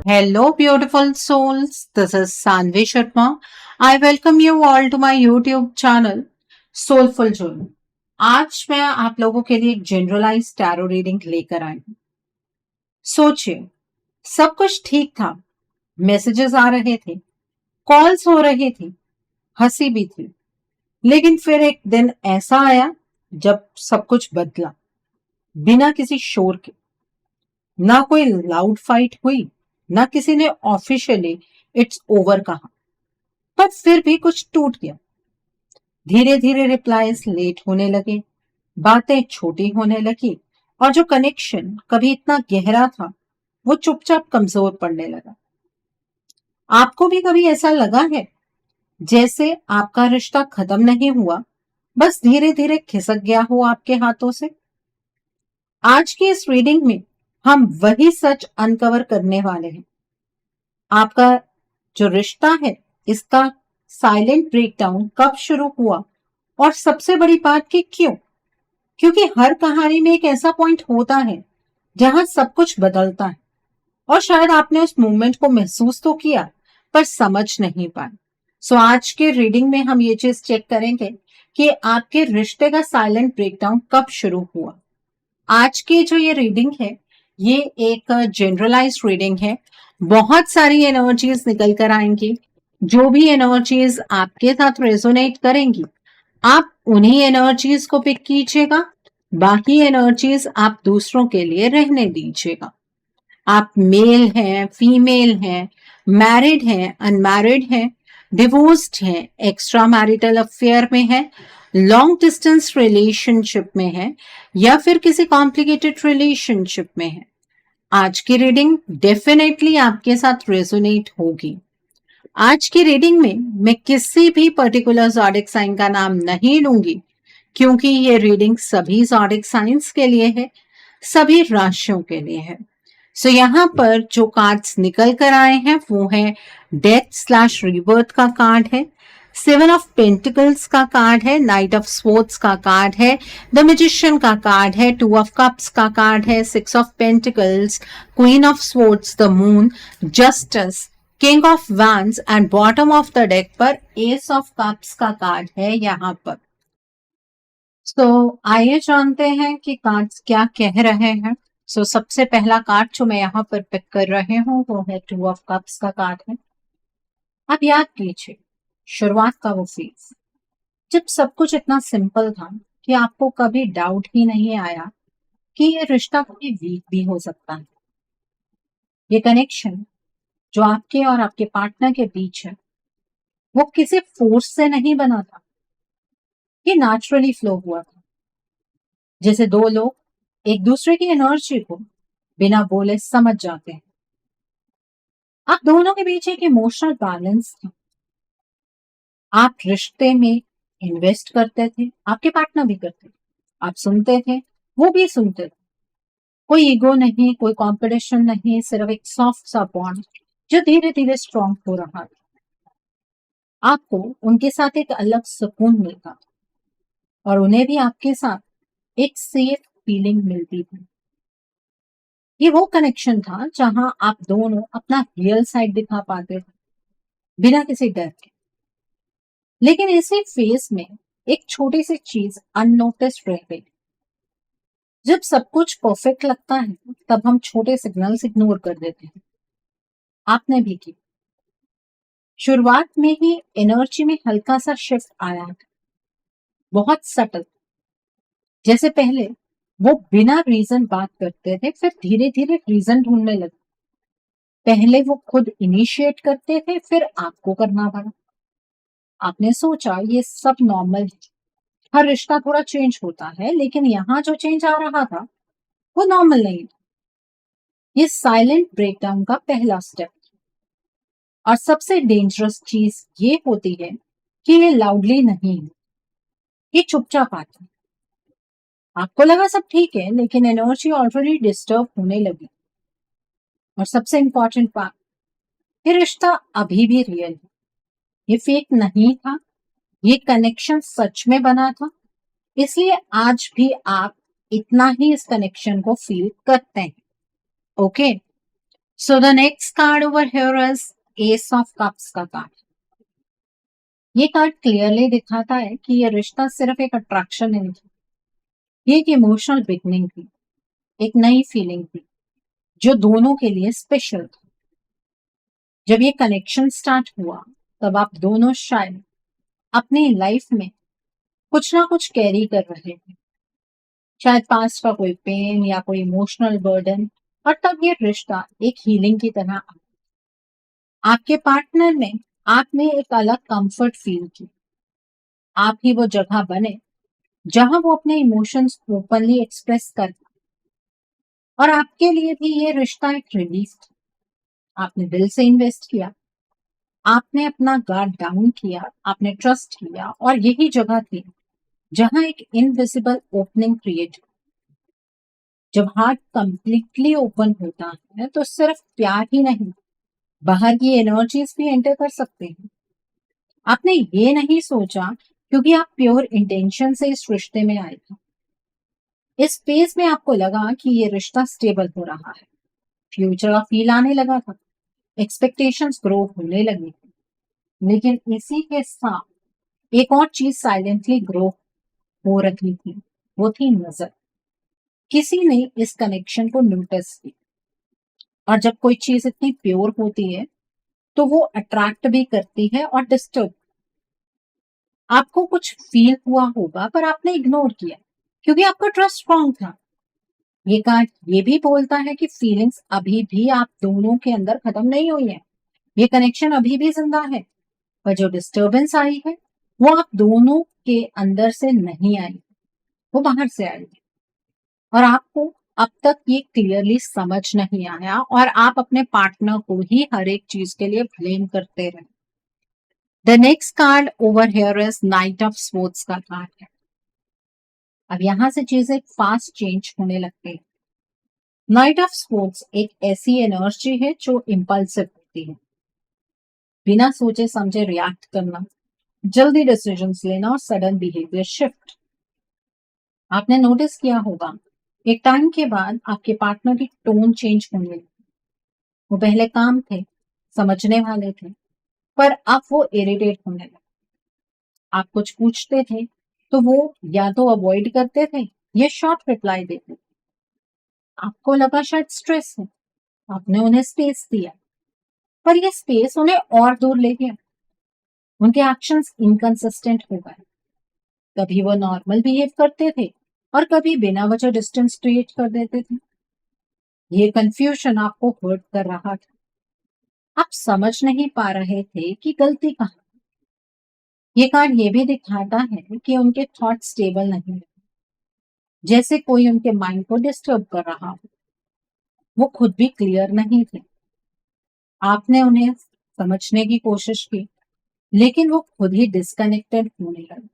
Hello, beautiful souls. This is Sanvi Sharma. I welcome you all to my YouTube channel, Soulful Journey. आज मैं आप लोगों के लिए एक जनरलाइज टैरो रीडिंग लेकर आई हूँ। सोचिए, सब कुछ ठीक था, मैसेजेस आ रहे थे, कॉल्स हो रही थी, हंसी भी थी, लेकिन फिर एक दिन ऐसा आया जब सब कुछ बदला, बिना किसी शोर के। ना कोई लाउड फाइट हुई, ना किसी ने ऑफिशियली इट्स ओवर कहा, पर फिर भी कुछ टूट गया। धीरे धीरे रिप्लाईज लेट होने लगे, बातें छोटी होने लगी, और जो कनेक्शन कभी इतना गहरा था वो चुपचाप कमजोर पड़ने लगा। आपको भी कभी ऐसा लगा है जैसे आपका रिश्ता खत्म नहीं हुआ, बस धीरे धीरे खिसक गया हो आपके हाथों से? आज की इस रीडिंग में हम वही सच अनकवर करने वाले हैं। आपका जो रिश्ता है, इसका साइलेंट ब्रेकडाउन कब शुरू हुआ, और सबसे बड़ी बात कि क्यों? क्योंकि हर कहानी में एक ऐसा पॉइंट होता है जहां सब कुछ बदलता है, और शायद आपने उस मोमेंट को महसूस तो किया पर समझ नहीं पाए। सो आज के रीडिंग में हम ये चीज चेक करेंगे कि आपके रिश्ते का साइलेंट ब्रेकडाउन कब शुरू हुआ। आज की जो ये रीडिंग है, ये एक जनरलाइज्ड रीडिंग है। बहुत सारी एनर्जीज निकल कर आएंगी। जो भी एनर्जीज आपके साथ रेजोनेट करेंगी, आप उन्हीं एनर्जीज को पिक कीजिएगा, बाकी एनर्जीज आप दूसरों के लिए रहने दीजिएगा। आप मेल हैं, फीमेल हैं, मैरिड हैं, अनमैरिड हैं, डिवोर्स्ड हैं, एक्स्ट्रा मैरिटल अफेयर में हैं, लॉन्ग डिस्टेंस रिलेशनशिप में हैं, या फिर किसी कॉम्प्लिकेटेड रिलेशनशिप में हैं, आज की रीडिंग डेफिनेटली आपके साथ रेजोनेट होगी। आज की रीडिंग में मैं किसी भी पर्टिकुलर ज़ोडिक साइन का नाम नहीं लूंगी, क्योंकि ये रीडिंग सभी ज़ोडिक साइंस के लिए है, सभी राशियों के लिए है। सो यहाँ पर जो कार्ड्स निकल कर आए हैं वो है डेथ स्लैश रिबर्थ का कार्ड है, सेवन ऑफ पेंटिकल्स का कार्ड है, नाइट ऑफ स्वॉर्ड्स का कार्ड है, द मैजिशियन का कार्ड है, टू ऑफ कप्स का कार्ड है, six of pentacles, queen of swords, the moon, justice, king of wands, and bottom of the deck पर S of cups का card है यहाँ पर। आइए जानते हैं कि कार्ड्स क्या कह रहे हैं। सबसे पहला कार्ड जो मैं यहाँ पर पिक कर रहे हूँ वो है टू ऑफ कप्स का कार्ड है। अब याद कीजिए, शुरुआत का वो फेज जब सब कुछ इतना सिंपल था कि आपको कभी डाउट ही नहीं आया कि ये रिश्ता कभी वीक भी हो सकता है। ये कनेक्शन जो आपके और आपके पार्टनर के बीच है, वो किसी फोर्स से नहीं बना था, ये नेचुरली फ्लो हुआ था। जैसे दो लोग एक दूसरे की एनर्जी को बिना बोले समझ जाते हैं। आप दोनों के बीच एक इमोशनल बैलेंस था। आप रिश्ते में इन्वेस्ट करते थे, आपके पार्टनर भी करते थे, आप सुनते थे, वो भी सुनते थे। कोई ईगो नहीं, कोई कंपटीशन नहीं, सिर्फ एक सॉफ्ट सा बॉन्ड जो धीरे धीरे स्ट्रॉन्ग हो रहा था। आपको उनके साथ एक अलग सुकून मिलता और उन्हें भी आपके साथ एक सेफ फीलिंग मिलती थी। ये वो कनेक्शन था जहां आप दोनों अपना रियल साइड दिखा पाते थे बिना किसी डर के। लेकिन इसी फेज में एक छोटी सी चीज अननोटिस रह गई। जब सब कुछ परफेक्ट लगता है तब हम छोटे सिग्नल्स इग्नोर कर देते हैं। आपने भी की। शुरुआत में ही एनर्जी में हल्का सा शिफ्ट आया था, बहुत सटल। जैसे पहले वो बिना रीजन बात करते थे, फिर धीरे धीरे रीजन ढूंढने लगे। पहले वो खुद इनिशिएट करते थे, फिर आपको करना पड़ा। आपने सोचा ये सब नॉर्मल है, हर रिश्ता थोड़ा चेंज होता है, लेकिन यहाँ जो चेंज आ रहा था वो नॉर्मल नहीं था। ये साइलेंट ब्रेकडाउन का पहला स्टेप। और सबसे डेंजरस चीज ये होती है कि ये लाउडली नहीं है, ये चुपचाप आता है। आपको लगा सब ठीक है, लेकिन एनर्जी ऑलरेडी डिस्टर्ब होने लगी। और सबसे इंपॉर्टेंट बात, ये रिश्ता अभी भी रियल है, ये फेक नहीं था, ये कनेक्शन सच में बना था। इसलिए आज भी आप इतना ही इस कनेक्शन को फील करते हैं। Okay, so the next card over here is S of cups का कार्ड। ये कार्ड क्लियरली दिखाता है कि ये रिश्ता सिर्फ एक अट्रैक्शन नहीं थी, ये एक इमोशनल बिगनिंग थी, एक नई फीलिंग थी जो दोनों के लिए स्पेशल थी। जब ये कनेक्शन स्टार्ट हुआ तब आप दोनों शायद अपनी लाइफ में कुछ ना कुछ कैरी कर रहे थे, शायद पास्ट का कोई पेन या कोई इमोशनल बर्डन, और तब ये रिश्ता एक हीलिंग की तरह आपके पार्टनर में आप में एक अलग कंफर्ट फील की। आप ही वो जगह बने जहां वो अपने इमोशंस ओपनली एक्सप्रेस कर पाए। और आपके लिए भी ये रिश्ता एक रिलीफ था। आपने दिल से इन्वेस्ट किया, आपने अपना गार्ड डाउन किया, आपने ट्रस्ट किया, और यही जगह थी जहां एक इनविजिबल ओपनिंग क्रिएट। जब हार्ट कंप्लीटली ओपन होता है तो सिर्फ प्यार ही नहीं, बाहर की एनर्जीज भी एंटर कर सकते हैं। आपने ये नहीं सोचा क्योंकि आप प्योर इंटेंशन से इस रिश्ते में आए थे। इस फेज में आपको लगा कि ये रिश्ता स्टेबल हो रहा है, फ्यूचर का फील आने लगा था, एक्सपेक्टेशंस ग्रो होने लगी थी। लेकिन इसी के साथ एक और चीज साइलेंटली ग्रो हो रही थी, वो थी नजर। किसी ने इस कनेक्शन को नोटिस किया, और जब कोई चीज इतनी प्योर होती है तो वो अट्रैक्ट भी करती है और डिस्टर्ब। आपको कुछ फील हुआ होगा पर आपने इग्नोर किया क्योंकि आपका ट्रस्ट स्ट्रांग था। ये कार्ड ये भी बोलता है कि फीलिंग्स अभी भी आप दोनों के अंदर खत्म नहीं हुई है, ये कनेक्शन अभी भी जिंदा है। पर जो डिस्टर्बेंस आई है वो आप दोनों के अंदर से नहीं आई, वो बाहर से आई है। और आपको अब तक ये क्लियरली समझ नहीं आया और आप अपने पार्टनर को ही हर एक चीज के लिए ब्लेम करते रहे। The next card over here is night of sports का कार्ड है। अब यहां से चीजें फास्ट चेंज होने लगती है। नाइट ऑफ स्पोर्ट्स एक ऐसी एनर्जी है जो इम्पल्सिव होती है, बिना सोचे समझे रिएक्ट करना, जल्दी डिसीजंस लेना और सडन बिहेवियर शिफ्ट। आपने नोटिस किया होगा एक टाइम के बाद आपके पार्टनर की टोन चेंज होने लगी। वो पहले काम थे, समझने वाले थे, पर अब वो इरिटेट होने लगे। आप कुछ पूछते थे तो वो या तो अवॉइड करते थे या शॉर्ट रिप्लाई देते थे। आपको लगा शायद स्ट्रेस है, आपने उन्हें स्पेस दिया, पर ये स्पेस उन्हें और दूर ले गया। उनके एक्शंस इनकंसिस्टेंट हो गए, कभी वो नॉर्मल बिहेव करते थे और कभी बिना वजह डिस्टेंस क्रिएट कर देते थे। ये कंफ्यूजन आपको हर्ट कर रहा था, आप समझ नहीं पा रहे थे कि गलती कहाँ। ये कार्ड ये भी दिखाता है कि उनके थॉट स्टेबल नहीं है, जैसे कोई उनके माइंड को डिस्टर्ब कर रहा हो। वो खुद भी क्लियर नहीं थे। आपने उन्हें समझने की कोशिश की, लेकिन वो खुद ही डिस्कनेक्टेड होने लगे।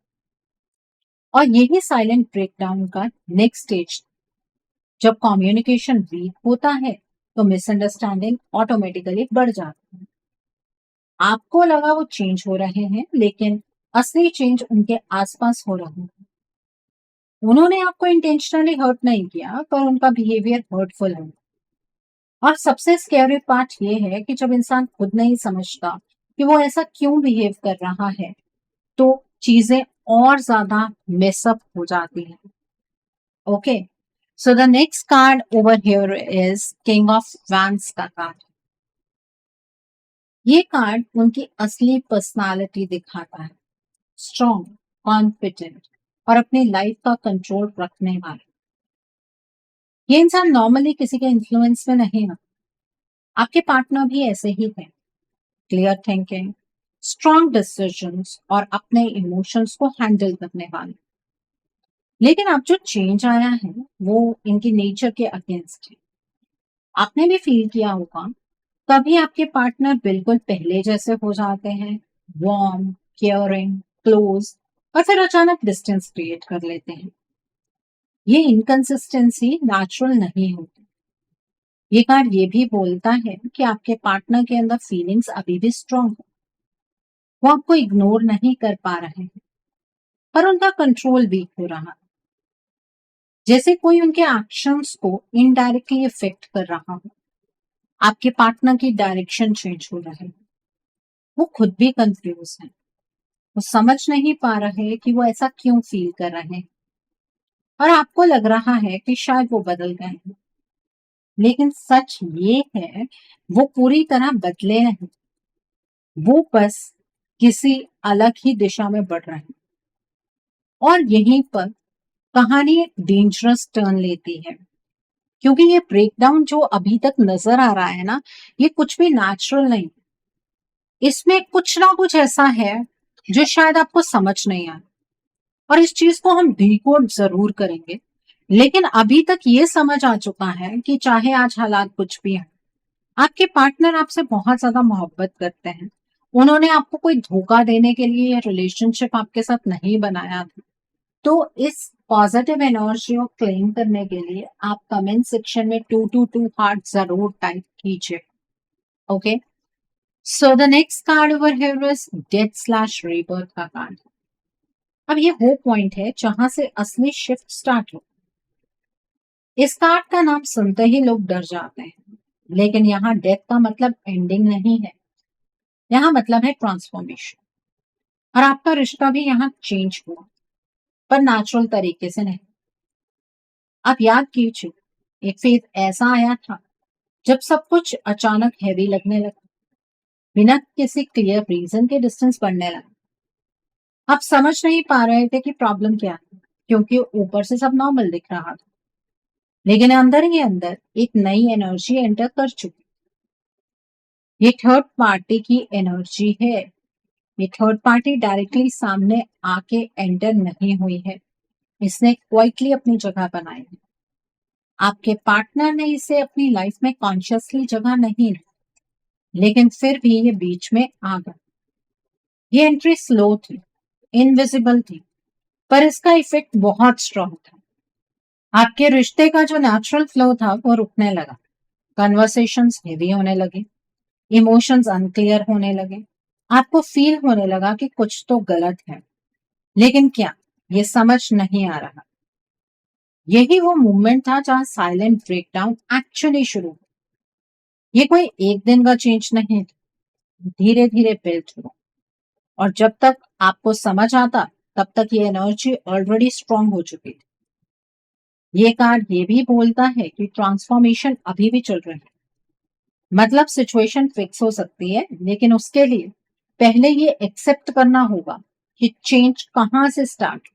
और यही साइलेंट ब्रेकडाउन का नेक्स्ट स्टेज। जब कम्युनिकेशन वीक होता है तो मिसअंडरस्टैंडिंग ऑटोमेटिकली बढ़ जाती है। आपको लगा वो चेंज हो रहे हैं, लेकिन असली चेंज उनके आसपास हो रहा है। उन्होंने आपको इंटेंशनली हर्ट नहीं किया, पर उनका बिहेवियर हर्टफुल है। और सबसे स्कैरी पार्ट ये है कि जब इंसान खुद नहीं समझता कि वो ऐसा क्यों बिहेव कर रहा है, तो चीजें और ज्यादा मेसअप हो जाती हैं। Okay, so the next card over here is king of wands का कार्ड। ये कार्ड उनकी असली पर्सनालिटी दिखाता है, स्ट्रॉन्ग, कॉन्फिडेंट और अपनी लाइफ का कंट्रोल रखने वाला। ये इंसान नॉर्मली किसी के इन्फ्लुएंस में नहीं है। आपके पार्टनर भी ऐसे ही थे, क्लियर थिंकिंग, स्ट्रॉन्ग डिसीजंस और अपने इमोशंस को हैंडल करने वाले। लेकिन अब जो चेंज आया है वो इनकी नेचर के अगेंस्ट है। आपने भी फील किया होगा, कभी आपके पार्टनर बिल्कुल पहले जैसे हो जाते हैं, वार्म, केयरिंग, क्लोज, और फिर अचानक डिस्टेंस क्रिएट कर लेते हैं। ये इनकंसिस्टेंसी नेचुरल नहीं होती। ये कार्ड ये भी बोलता है कि आपके पार्टनर के अंदर फीलिंग्स अभी भी स्ट्रांग है। वो आपको इग्नोर नहीं कर पा रहे हैं, पर उनका कंट्रोल वीक हो रहा है, जैसे कोई उनके एक्शंस को इनडायरेक्टली इफेक्ट कर रहा हो। आपके पार्टनर की डायरेक्शन चेंज हो रहा है, वो खुद भी कंफ्यूज है, वो समझ नहीं पा रहे कि वो ऐसा क्यों फील कर रहे हैं और आपको लग रहा है कि शायद वो बदल गए हैं। लेकिन सच ये है, वो पूरी तरह बदले नहीं, वो बस किसी अलग ही दिशा में बढ़ रहे हैं। और यहीं पर कहानी एक डेंजरस टर्न लेती है, क्योंकि ये ब्रेकडाउन जो अभी तक नजर आ रहा है ना, ये कुछ भी नेचुरल नहीं। इसमें कुछ ना कुछ ऐसा है जो शायद आपको समझ नहीं आया, और इस चीज को हम डिकोड जरूर करेंगे। लेकिन अभी तक ये समझ आ चुका है कि चाहे आज हालात कुछ भी है, आपके पार्टनर आपसे बहुत ज्यादा मोहब्बत करते हैं। उन्होंने आपको कोई धोखा देने के लिए ये रिलेशनशिप आपके साथ नहीं बनाया था। तो इस पॉजिटिव एनर्जी को क्लेम करने के लिए आप कमेंट सेक्शन में 222 हार्ट जरूर टाइप कीजिए। Okay, so the next card over here is death slash rebirth का कार्ड। अब ये वो पॉइंट है जहां से असली शिफ्ट स्टार्ट हो। इस कार्ड का नाम सुनते ही लोग डर जाते हैं, लेकिन यहाँ डेथ का मतलब एंडिंग नहीं है, यहाँ मतलब है ट्रांसफॉर्मेशन। और आपका रिश्ता भी यहाँ चेंज हुआ, पर नेचुरल तरीके से नहीं। आप याद कीजिए, एक फेज ऐसा आया था जब सब कुछ अचानक हैवी लगने लगा, बिना किसी क्लियर रीजन के डिस्टेंस बढ़ने लगा। आप समझ नहीं पा रहे थे कि प्रॉब्लम क्या है, क्योंकि ऊपर से सब नॉर्मल दिख रहा था, लेकिन अंदर ही अंदर एक नई एनर्जी एंटर कर चुकी। ये थर्ड पार्टी की एनर्जी है। ये थर्ड पार्टी डायरेक्टली सामने आके एंटर नहीं हुई है, इसने क्वाइटली अपनी जगह बनाई है। आपके पार्टनर ने इसे अपनी लाइफ में कॉन्शियसली जगह नहीं दी, लेकिन फिर भी ये बीच में आ गया। ये एंट्री स्लो थी, इनविजिबल थी, पर इसका इफेक्ट बहुत स्ट्रांग था। आपके रिश्ते का जो नेचुरल फ्लो था वो रुकने लगा, कन्वर्सेशंस हेवी होने लगे, इमोशंस अनक्लियर होने लगे। आपको फील होने लगा कि कुछ तो गलत है, लेकिन क्या, ये समझ नहीं आ रहा। यही वो मोमेंट था जहां साइलेंट ब्रेकडाउन एक्चुअली शुरू हुआ। ये कोई एक दिन का चेंज नहीं था, धीरे धीरे बिल्ड हुआ। और जब तक आपको समझ आता, तब तक ये एनर्जी ऑलरेडी स्ट्रांग हो चुकी थी। ये कार्ड ये भी बोलता है कि ट्रांसफॉर्मेशन अभी भी चल रही है, मतलब सिचुएशन फिक्स हो सकती है, लेकिन उसके लिए पहले ये एक्सेप्ट करना होगा कि चेंज कहाँ से स्टार्ट।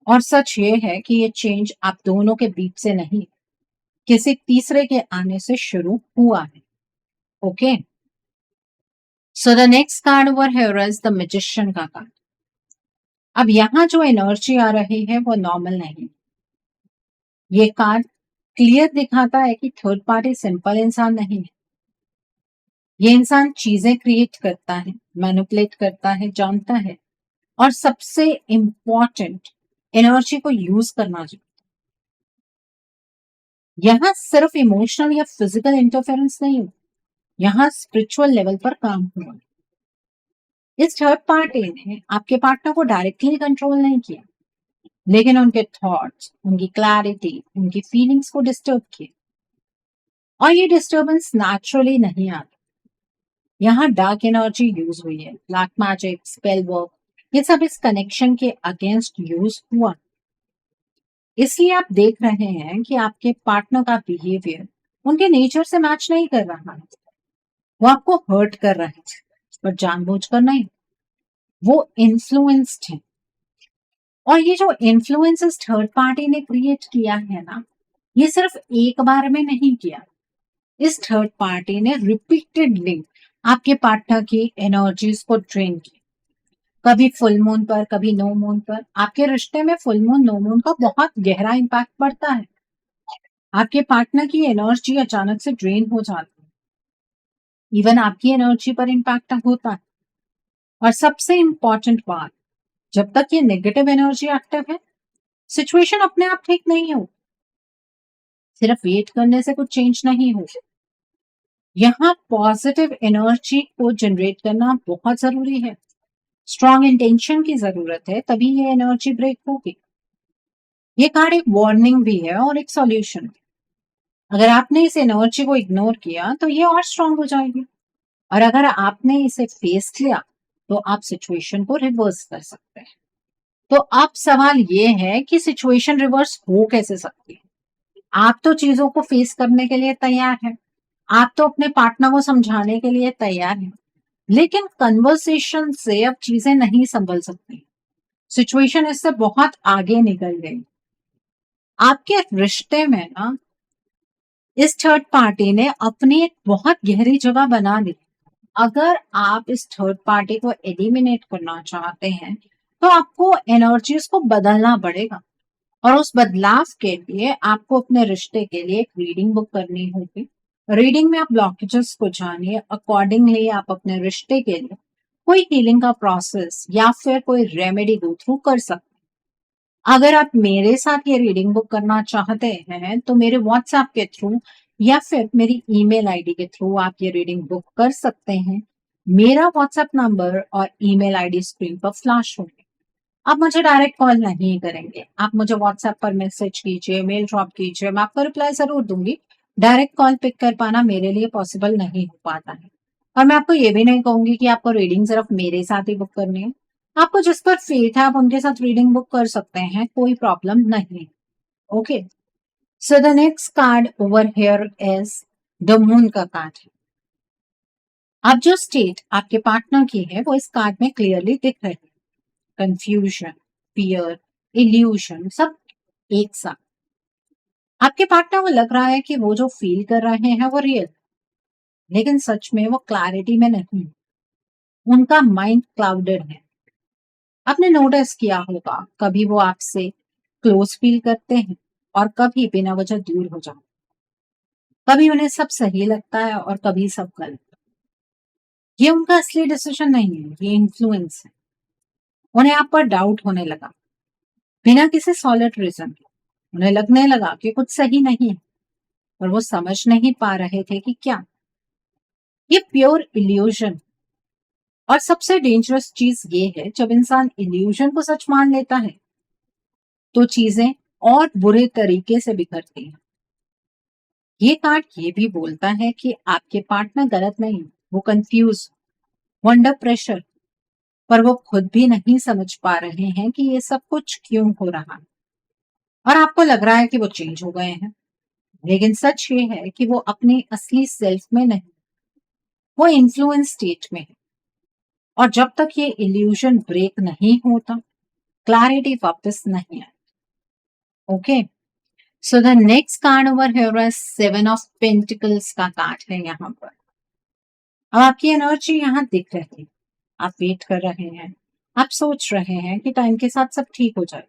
और सच ये है कि ये चेंज आप दोनों के बीच से नहीं, किसी तीसरे के आने से शुरू हुआ है। Okay, so the next card over here is the magician का कार्ड। अब यहाँ जो एनर्जी आ रही है वो नॉर्मल नहीं। ये कार्ड क्लियर दिखाता है कि थर्ड पार्टी सिंपल इंसान नहीं है। ये इंसान चीजें क्रिएट करता है, मैनिपुलेट करता है, जानता है, और सबसे इंपॉर्टेंट, एनर्जी को यूज करना चाहिए। यहाँ सिर्फ इमोशनल या फिजिकल इंटरफेरेंस नहीं, यहाँ स्पिरिचुअल लेवल पर काम हुआ। इस थर्ड पार्टी ने आपके पार्टनर को डायरेक्टली कंट्रोल नहीं किया, लेकिन उनके थॉट्स, उनकी क्लैरिटी, उनकी फीलिंग्स को डिस्टर्ब किया। और ये डिस्टर्बेंस नेचुरली नहीं आता, यहाँ डार्क एनर्जी यूज हुई है, ब्लैक मैजिक, स्पेल वर्क, ये सब इस कनेक्शन के अगेंस्ट यूज हुआ। इसलिए आप देख रहे हैं कि आपके पार्टनर का बिहेवियर उनके नेचर से मैच नहीं कर रहा है। वो आपको हर्ट कर रहा है, पर जानबूझकर नहीं। वो इन्फ्लुएंस्ड है। और ये जो इन्फ्लुएंसेस थर्ड पार्टी ने क्रिएट किया है ना, ये सिर्फ एक बार में नहीं किया। इस थर्ड पार्टी ने रिपीटेडली आपके पार्टनर की एनर्जीज को ड्रेन किया। कभी फुल मून पर, कभी नो मून पर। आपके रिश्ते में फुल मून, नो मून का बहुत गहरा इम्पैक्ट पड़ता है। आपके पार्टनर की एनर्जी अचानक से ड्रेन हो जाती है, इवन आपकी एनर्जी पर इम्पैक्ट होता है। और सबसे इंपॉर्टेंट बात, जब तक ये नेगेटिव एनर्जी एक्टिव है, सिचुएशन अपने आप ठीक नहीं हो। सिर्फ वेट करने से कुछ चेंज नहीं हो। यहाँ पॉजिटिव एनर्जी को जनरेट करना बहुत जरूरी है। स्ट्रॉन्ग इंटेंशन की जरूरत है, तभी ये एनर्जी ब्रेक होगी। ये कार्ड एक वार्निंग भी है और एक सॉल्यूशन भी। अगर आपने इस एनर्जी को इग्नोर किया तो ये और स्ट्रांग हो जाएगी, और अगर आपने इसे फेस किया तो आप सिचुएशन को रिवर्स कर सकते हैं। तो अब सवाल ये है कि सिचुएशन रिवर्स हो कैसे सकती है? आप तो चीजों को फेस करने के लिए तैयार हैं, आप तो अपने पार्टनर को समझाने के लिए तैयार हैं, लेकिन कन्वर्सेशन से अब चीजें नहीं संभल सकती। सिचुएशन इससे बहुत आगे निकल गई। आपके रिश्ते में ना इस थर्ड पार्टी ने अपनी एक बहुत गहरी जगह बना ली। अगर आप इस थर्ड पार्टी को एलिमिनेट करना चाहते हैं तो आपको एनर्जीज को बदलना पड़ेगा, और उस बदलाव के लिए आपको अपने रिश्ते के लिए एक रीडिंग बुक करनी होगी। रीडिंग में आप ब्लॉकेजेस को जानिए, अकॉर्डिंगली आप अपने रिश्ते के लिए कोई हीलिंग का प्रोसेस या फिर कोई रेमेडी गो थ्रू कर सकते हैं। अगर आप मेरे साथ ये रीडिंग बुक करना चाहते हैं तो मेरे व्हाट्सएप के थ्रू या फिर मेरी ईमेल आईडी के थ्रू आप ये रीडिंग बुक कर सकते हैं। मेरा व्हाट्सएप नंबर और ईमेल आईडी स्क्रीन पर फ्लैश होंगे। आप मुझे डायरेक्ट कॉल नहीं करेंगे, आप मुझे व्हाट्सएप पर मैसेज कीजिए, मेल ड्रॉप कीजिए, मैं आपको रिप्लाई जरूर दूंगी। डायरेक्ट कॉल पिक कर पाना मेरे लिए पॉसिबल नहीं हो पाता है, और मैं आपको ये भी नहीं कहूंगी कि आपको रीडिंग सिर्फ मेरे साथ ही बुक करनी है। आपको जिस पर फेथ है आप उनके साथ रीडिंग बुक कर सकते हैं, कोई प्रॉब्लम नहीं। Okay, so the next card over here is the moon का कार्ड है। अब जो स्टेट आपके पार्टनर की है वो इस कार्ड में क्लियरली दिख रही है। कंफ्यूजन, फियर, इल्यूशन, सब एक साथ। आपके पार्टनर को लग रहा है कि वो जो फील कर रहे हैं वो रियल, लेकिन सच में वो क्लैरिटी में नहीं। उनका माइंड क्लाउडेड है। आपने नोटिस किया होगा, कभी वो आपसे क्लोज फील करते हैं और कभी बिना वजह दूर हो जाते। कभी उन्हें सब सही लगता है और कभी सब गलत। ये उनका असली डिसीजन नहीं है, ये इन्फ्लुएंस है। उन्हें आप पर डाउट होने लगा बिना किसी सॉलिड रीजन के। उन्हें लगने लगा कि कुछ सही नहीं है, और वो समझ नहीं पा रहे थे कि क्या। ये प्योर इल्यूजन। और सबसे डेंजरस चीज ये है, जब इंसान इल्यूजन को सच मान लेता है तो चीजें और बुरे तरीके से बिखरती हैं। ये कार्ड ये भी बोलता है कि आपके पार्टनर गलत नहीं, वो कंफ्यूज, वो अंडर प्रेशर, पर वो खुद भी नहीं समझ पा रहे हैं कि ये सब कुछ क्यों हो रहा है। और आपको लग रहा है कि वो चेंज हो गए हैं, लेकिन सच ये है कि वो अपनी असली सेल्फ में नहीं, वो इन्फ्लुएंस स्टेट में है। और जब तक ये इल्यूजन ब्रेक नहीं होता क्लैरिटी वापस नहीं आती। Okay, so the next card over here is 7 of pentacles का कार्ड है यहाँ पर। अब आपकी एनर्जी यहाँ दिख रही है, आप वेट कर रहे हैं, आप सोच रहे हैं कि टाइम के साथ सब ठीक हो जाए।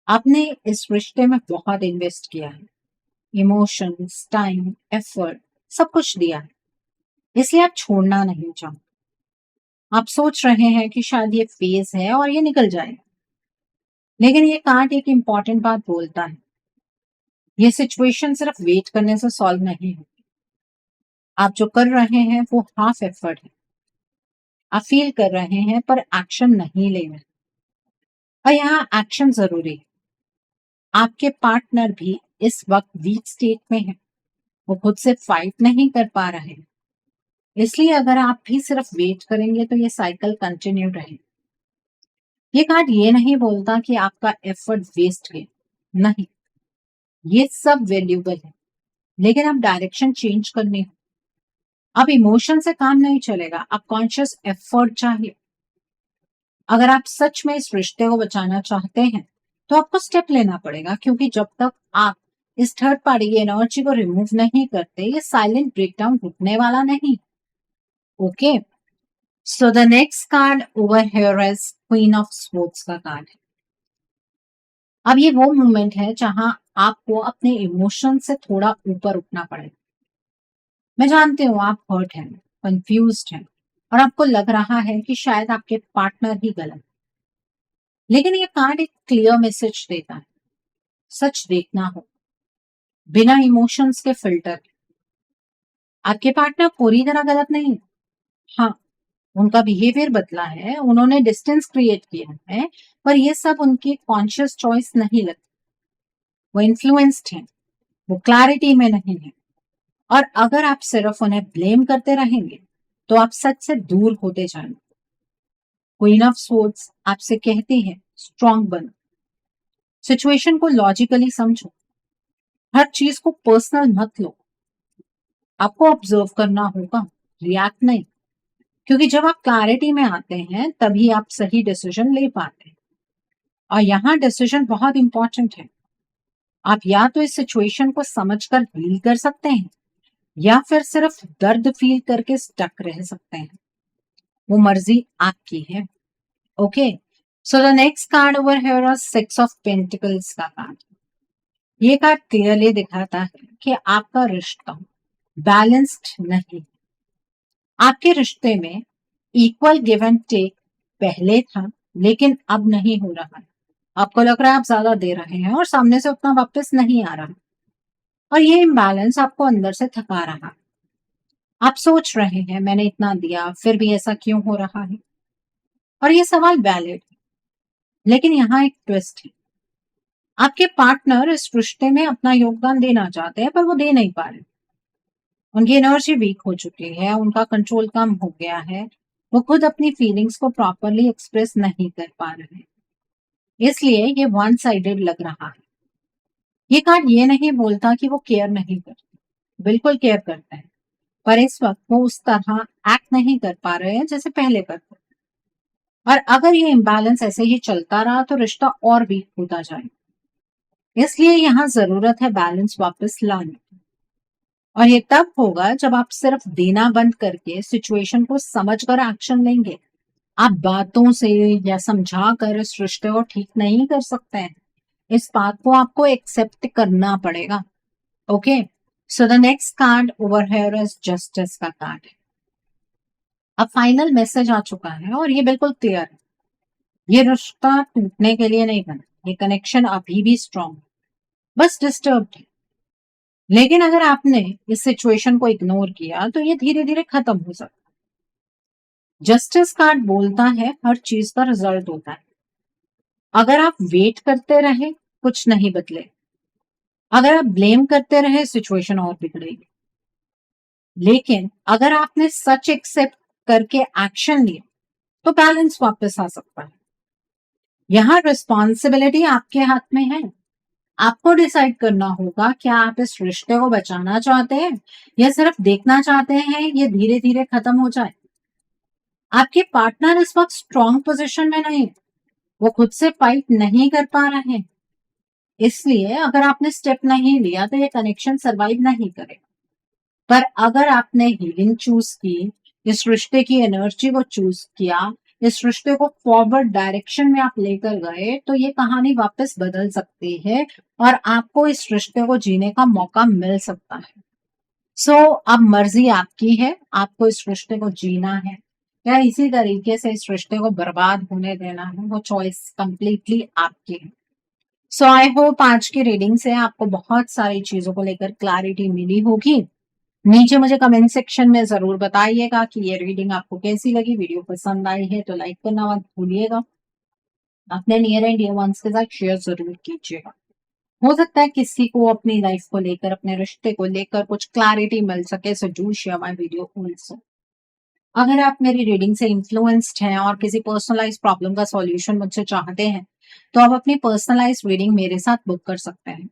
आपने इस रिश्ते में बहुत इन्वेस्ट किया है, इमोशंस, टाइम, एफर्ट, सब कुछ दिया है, इसलिए आप छोड़ना नहीं चाहते। आप सोच रहे हैं कि शायद ये फेज है और ये निकल जाएगा, लेकिन ये कार्ड एक इंपॉर्टेंट बात बोलता है। ये सिचुएशन सिर्फ वेट करने से सॉल्व नहीं होगी। आप जो कर रहे हैं वो हाफ एफर्ट है। आप फील कर रहे हैं पर एक्शन नहीं ले रहे, और यहाँ एक्शन जरूरी है। आपके पार्टनर भी इस वक्त वीक स्टेट में है, वो खुद से फाइट नहीं कर पा रहे हैं। इसलिए अगर आप भी सिर्फ वेट करेंगे तो ये साइकिल कंटिन्यू रहेगी। ये कार्ड ये नहीं बोलता कि आपका एफर्ट वेस्ट गया, नहीं, ये सब वैल्यूबल है, लेकिन आप डायरेक्शन चेंज करनी हो। अब इमोशन से काम नहीं चलेगा, आप कॉन्शियस एफर्ट चाहिए। अगर आप सच में इस रिश्ते को बचाना चाहते हैं तो आपको स्टेप लेना पड़ेगा, क्योंकि जब तक आप इस थर्ड पार्टी की एनर्जी को रिमूव नहीं करते ये साइलेंट ब्रेकडाउन रुकने वाला नहीं। Okay, so the next card over here is queen of sports का कार्ड है। अब ये वो मोमेंट है जहां आपको अपने इमोशन से थोड़ा ऊपर उठना पड़ेगा। मैं जानती हूँ आप हर्ट हैं, कंफ्यूज्ड हैं, और आपको लग रहा है कि शायद आपके पार्टनर ही गलत, लेकिन ये कार्ड एक क्लियर मैसेज देता है। सच देखना हो बिना इमोशंस के फिल्टर। आपके पार्टनर पूरी तरह गलत नहीं, हाँ, उनका बिहेवियर बदला है, उन्होंने डिस्टेंस क्रिएट किया है, पर ये सब उनकी कॉन्शियस चॉइस नहीं लगती। वो इन्फ्लुएंस्ड हैं, वो क्लैरिटी में नहीं है। और अगर आप सिर्फ उन्हें ब्लेम करते रहेंगे तो आप सच से दूर होते जाएंगे। क्वीन ऑफ सोर्ड्स आपसे कहती है स्ट्रांग बनो, सिचुएशन को लॉजिकली समझो, हर चीज को पर्सनल मत लो। आपको ऑब्जर्व करना होगा, रिएक्ट नहीं। क्योंकि जब आप क्लैरिटी में आते हैं तभी आप सही डिसीजन ले पाते हैं। और यहाँ डिसीजन बहुत इंपॉर्टेंट है। आप या तो इस सिचुएशन को समझकर डील कर सकते हैं या फिर सिर्फ दर्द फील करके स्टक रह सकते हैं। वो मर्जी आपकी है। Okay, so the next card over here is six of pentacles का कार्ड। ये कार्ड क्लियरली दिखाता है कि आपका रिश्ता बैलेंस्ड नहीं। आपके रिश्ते में इक्वल गिव एंड टेक पहले था, लेकिन अब नहीं हो रहा है। आपको लग रहा है आप ज्यादा दे रहे हैं और सामने से उतना वापस नहीं आ रहा। और ये इम्बैलेंस आपको अंदर से थका रहा है। आप सोच रहे हैं मैंने इतना दिया फिर भी ऐसा क्यों हो रहा है। और ये सवाल वैलिड है, लेकिन यहाँ एक ट्विस्ट है। आपके पार्टनर इस रिश्ते में अपना योगदान देना चाहते हैं पर वो दे नहीं पा रहे। उनकी एनर्जी वीक हो चुकी है, उनका कंट्रोल कम हो गया है, वो खुद अपनी फीलिंग्स को प्रॉपरली एक्सप्रेस नहीं कर पा रहे हैं। इसलिए ये वन साइडेड लग रहा है। ये कार्ड ये नहीं बोलता कि वो केयर नहीं करते, बिल्कुल केयर करते हैं, पर इस वक्त वो उस तरह एक्ट नहीं कर पा रहे हैं जैसे पहले करते। और अगर ये इम्बैलेंस ऐसे ही चलता रहा तो रिश्ता और वीक होता जाएगा। इसलिए यहाँ जरूरत है बैलेंस वापस लाने की। और ये तब होगा जब आप सिर्फ देना बंद करके सिचुएशन को समझकर एक्शन लेंगे। आप बातों से या समझा कर इस रिश्ते को ठीक नहीं कर सकते हैं। इस बात को आपको एक्सेप्ट करना पड़ेगा। Okay, so the next card over here is justice का कार्ड है। अब फाइनल मैसेज आ चुका है और ये बिल्कुल क्लियर है। ये रिश्ता टूटने के लिए नहीं बना, ये कनेक्शन अभी भी स्ट्रांग, बस डिस्टर्ब है। लेकिन अगर आपने इस सिचुएशन को इग्नोर किया तो ये धीरे धीरे खत्म हो सकता है। जस्टिस कार्ड बोलता है हर चीज का रिजल्ट होता है। अगर आप वेट करते रहे कुछ नहीं बदले, अगर आप ब्लेम करते रहे सिचुएशन और बिगड़ेगी। लेकिन अगर आपने सच एक्सेप्ट करके एक्शन लिया तो बैलेंस वापस आ सकता है। यहाँ रिस्पॉन्सिबिलिटी आपके हाथ में है। आपको डिसाइड करना होगा क्या आप इस रिश्ते को बचाना चाहते हैं या सिर्फ देखना चाहते हैं ये धीरे धीरे खत्म हो जाए। आपके पार्टनर इस वक्त स्ट्रॉन्ग पोजीशन में नहीं, वो खुद से फाइट नहीं कर पा रहे हैं। इसलिए अगर आपने स्टेप नहीं लिया तो ये कनेक्शन सरवाइव नहीं करेगा। पर अगर आपने हीलिंग चूज की, इस रिश्ते की एनर्जी को चूज किया, इस रिश्ते को फॉरवर्ड डायरेक्शन में आप लेकर गए तो ये कहानी वापस बदल सकती है और आपको इस रिश्ते को जीने का मौका मिल सकता है। सो अब मर्जी आपकी है, आपको इस रिश्ते को जीना है या इसी तरीके से इस रिश्ते को बर्बाद होने देना है, वो चॉइस कंप्लीटली आपकी है। सो आई होप आज की रीडिंग से आपको बहुत सारी चीजों को लेकर क्लैरिटी मिली होगी। नीचे मुझे कमेंट सेक्शन में जरूर बताइएगा कि ये रीडिंग आपको कैसी लगी। वीडियो पसंद आई है तो लाइक करना मत भूलिएगा, अपने नियर एंड डियर वंस के साथ शेयर जरूर कीजिएगा। हो सकता है किसी को अपनी लाइफ को लेकर, अपने रिश्ते को लेकर कुछ क्लैरिटी मिल सके। So do share my video also. अगर आप मेरी रीडिंग से इन्फ्लुएंस्ड हैं और किसी पर्सनलाइज प्रॉब्लम का सॉल्यूशन मुझसे चाहते हैं तो आप अपनी पर्सनलाइज रीडिंग मेरे साथ बुक कर सकते हैं।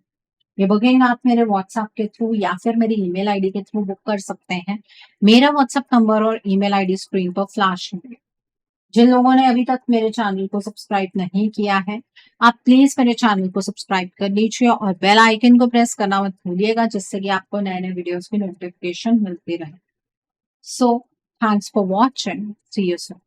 ये बुकिंग आप मेरे व्हाट्सएप के थ्रू या फिर मेरी ईमेल आईडी के थ्रू बुक कर सकते हैं। मेरा व्हाट्सएप नंबर और ईमेल आईडी स्क्रीन पर फ्लैश है। जिन लोगों ने अभी तक मेरे चैनल को सब्सक्राइब नहीं किया है, आप प्लीज मेरे चैनल को सब्सक्राइब कर लीजिए और बेल आइकन को प्रेस करना मत भूलिएगा, जिससे कि आपको नए नए वीडियोस की नोटिफिकेशन मिलती रहे। So thanks for watching, see you soon.